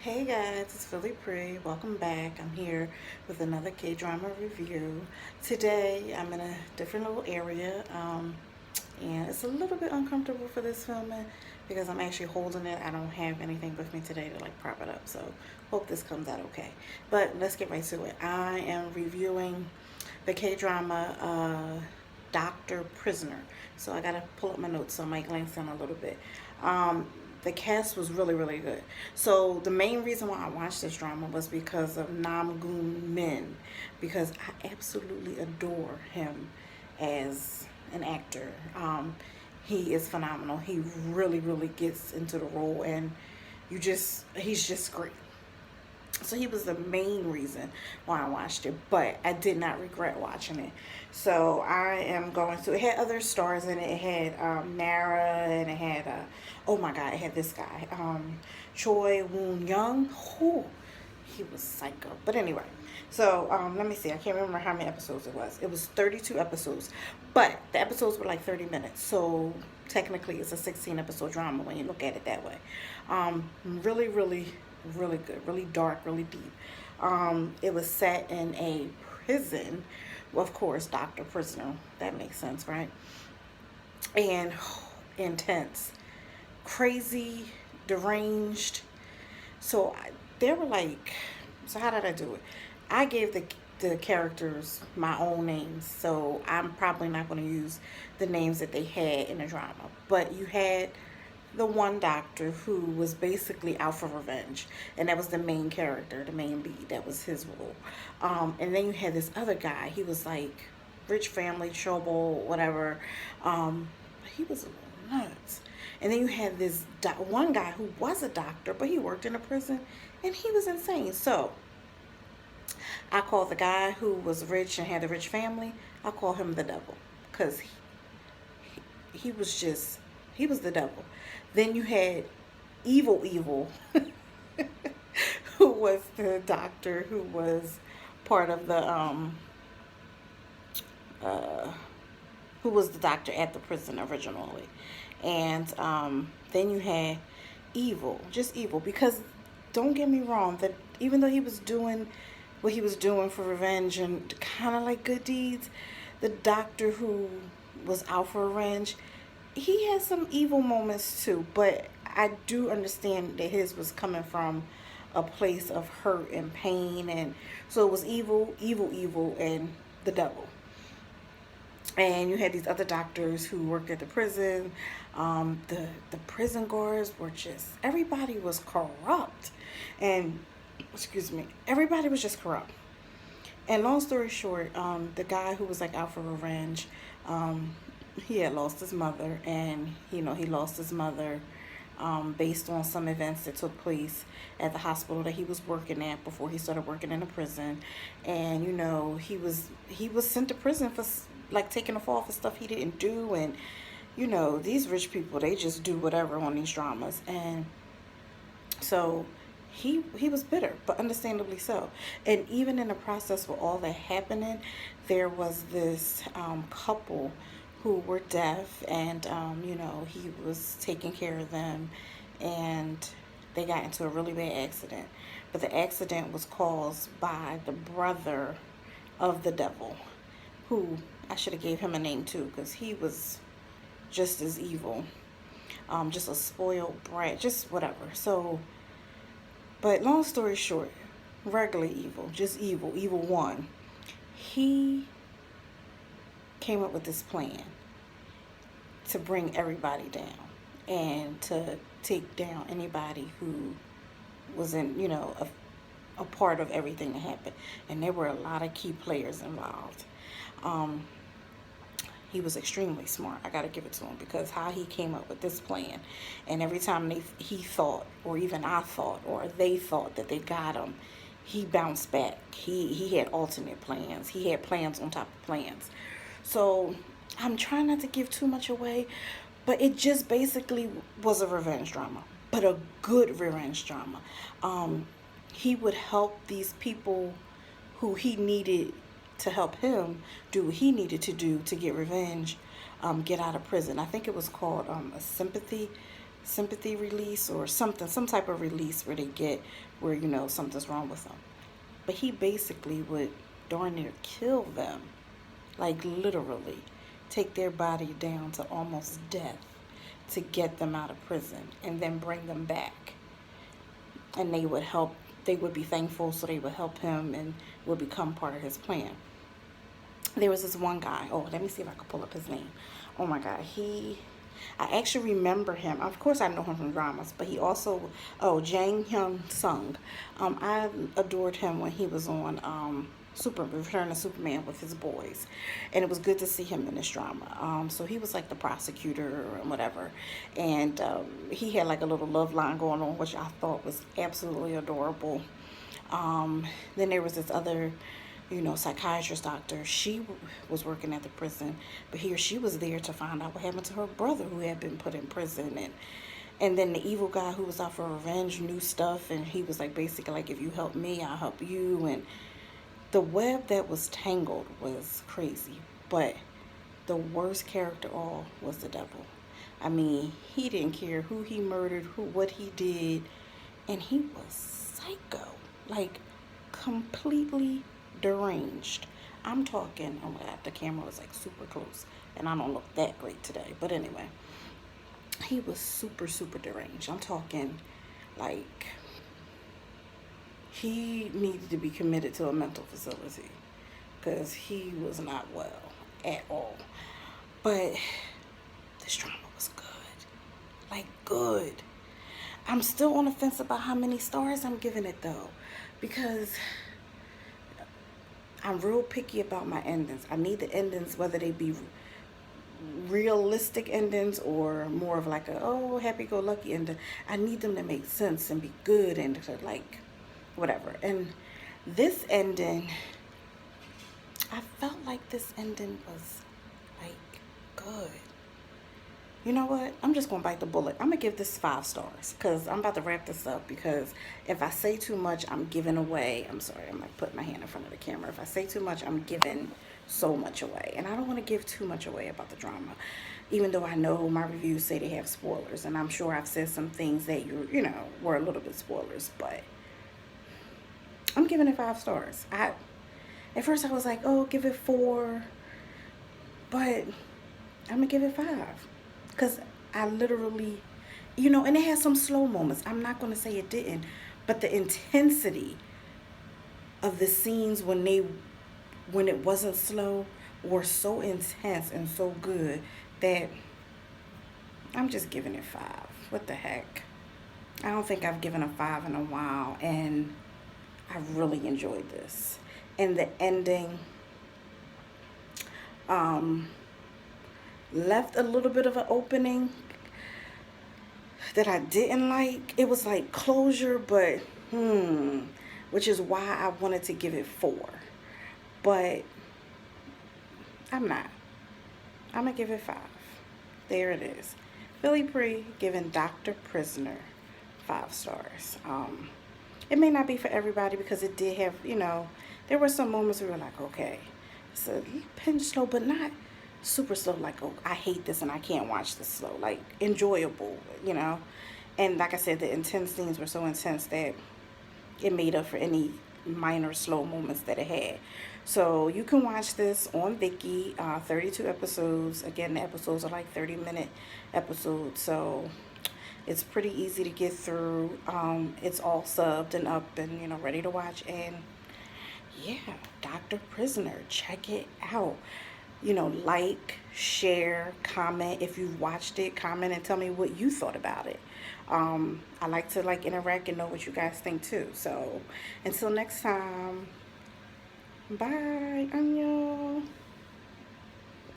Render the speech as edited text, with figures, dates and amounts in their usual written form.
Hey guys, it's Philly Pre. Welcome back. I'm here with another K-drama review. Today I'm in a different little area, and it's a little bit uncomfortable for this filming because I'm actually holding it. I don't have anything with me today to like prop it up, so hope this comes out okay. But let's get right to it. I am reviewing the K-drama Doctor Prisoner. So I gotta pull up my notes so I might glance down a little bit. Um, the cast was really, really good. So the main reason why I watched this drama was because of Nam Goon Min, because I absolutely adore him as an actor. He is phenomenal. He really, really gets into the role, and he's just great. So he was the main reason why I watched it, but I did not regret watching it. So I am going to. It had other stars in it. It had Nara, and it had oh my God, it had this guy, Choi Woon Young. Who he was psycho. But anyway, so let me see. I can't remember how many episodes it was. It was 32 episodes, but the episodes were like 30 minutes. So technically, it's a 16 episode drama when you look at it that way. Really, really, really good, really dark, really deep. It was set in a prison, well, of course, Doctor Prisoner. That makes sense, right? And intense, crazy, deranged. So they were like, so how did I do it? I gave the characters my own names, so I'm probably not going to use the names that they had in the drama. But you had the one doctor who was basically out for revenge, and that was the main character, the main lead. That was his role. And then you had this other guy. He was like rich family, trouble, whatever. He was a little nuts. And then you had this one guy who was a doctor, but he worked in a prison, and he was insane. So I call the guy who was rich and had a rich family, I call him the devil, because he was just, he was the devil. Then you had evil, who was the doctor who was part of the uh, who was the doctor at the prison originally. And then you had evil, just evil. Because don't get me wrong, that even though he was doing what he was doing for revenge and kind of like good deeds, the doctor who was out for revenge, he had some evil moments too. But I do understand that his was coming from a place of hurt and pain, and so it was evil, and the devil. And you had these other doctors who worked at the prison. The prison guards were just, everybody was corrupt, and excuse me, everybody was just corrupt. And long story short, the guy who was like out for revenge, he had lost his mother, and he lost his mother based on some events that took place at the hospital that he was working at before he started working in a prison. And he was sent to prison for like taking a fall for stuff he didn't do. And these rich people, they just do whatever on these dramas. And so he was bitter, but understandably so. And even in the process with all that happening, there was this couple who were deaf, and he was taking care of them, and they got into a really bad accident. But the accident was caused by the brother of the devil, who I should have gave him a name too, because he was just as evil, just a spoiled brat, just whatever. So, but long story short, regular evil, just evil one. He came up with this plan to bring everybody down and to take down anybody who was in, a part of everything that happened. And there were a lot of key players involved. He was extremely smart. I got to give it to him, because how he came up with this plan, and every time he thought, or even I thought, or they thought that they got him, he bounced back. He had alternate plans. He had plans on top of plans. So I'm trying not to give too much away, but it just basically was a revenge drama, but a good revenge drama. He would help these people who he needed to help him do what he needed to do to get revenge, get out of prison. I think it was called a sympathy sympathy release or something, some type of release where they get where, you know, something's wrong with them. But he basically would darn near kill them, like literally take their body down to almost death to get them out of prison and then bring them back. And they would help, they would be thankful, so they would help him and would become part of his plan. There was this one guy, oh, let me see if I can pull up his name. Oh my God, I actually remember him. Of course, I know him from dramas, but he also, oh, Jang Hyun Sung. I adored him when he was on Return of Superman with his boys, and it was good to see him in this drama. So he was like the prosecutor or whatever, and he had like a little love line going on, which I thought was absolutely adorable. Then there was this other, you know, psychiatrist doctor. She was working at the prison, but she was there to find out what happened to her brother who had been put in prison. And then the evil guy who was out for revenge knew stuff, and he was like basically like, if you help me, I'll help you. And the web that was tangled was crazy, but the worst character all was the devil. I mean, he didn't care who he murdered, what he did, and he was psycho, like completely deranged. I'm talking, oh my God, the camera was like super close, and I don't look that great today, but anyway, he was super, super deranged. I'm talking like he needed to be committed to a mental facility because he was not well at all. But this drama was good, like good. I'm still on the fence about how many stars I'm giving it though, because I'm real picky about my endings. I need the endings, whether they be realistic endings or more of like a, oh, happy-go-lucky ending. I need them to make sense and be good and to like whatever. And this ending, I felt like this ending was like good. You know what? I'm just going to bite the bullet. I'm going to give this 5 stars because I'm about to wrap this up, because if I say too much, I'm giving away. I'm sorry. I'm like putting my hand in front of the camera. If I say too much, I'm giving so much away. And I don't want to give too much away about the drama, even though I know my reviews say they have spoilers. And I'm sure I've said some things that, you know, were a little bit spoilers. But I'm giving it 5 stars. At first I was like, oh, give it 4. But I'm going to give it 5. Because I literally, you know, and it has some slow moments. I'm not going to say it didn't. But the intensity of the scenes when it wasn't slow were so intense and so good that I'm just giving it 5. What the heck? I don't think I've given a 5 in a while. And I really enjoyed this. And the ending left a little bit of an opening that I didn't like. It was like closure, but which is why I wanted to give it 4. But I'm not. I'm going to give it 5. There it is. Billy Bree giving Dr. Prisoner 5 stars. It may not be for everybody because it did have, you know, there were some moments where we were like, okay, it's a pinch slow, but not super slow, like, oh, I hate this and I can't watch this slow. Like, enjoyable, you know. And like I said, the intense scenes were so intense that it made up for any minor slow moments that it had. So you can watch this on Viki, 32 episodes. Again, the episodes are like 30-minute episodes, so it's pretty easy to get through. It's all subbed and up and, you know, ready to watch. And yeah, Dr. Prisoner, check it out. You know, like, share, comment. If you've watched it, comment and tell me what you thought about it. I like to like interact and know what you guys think too. So until next time, bye. Annyeong.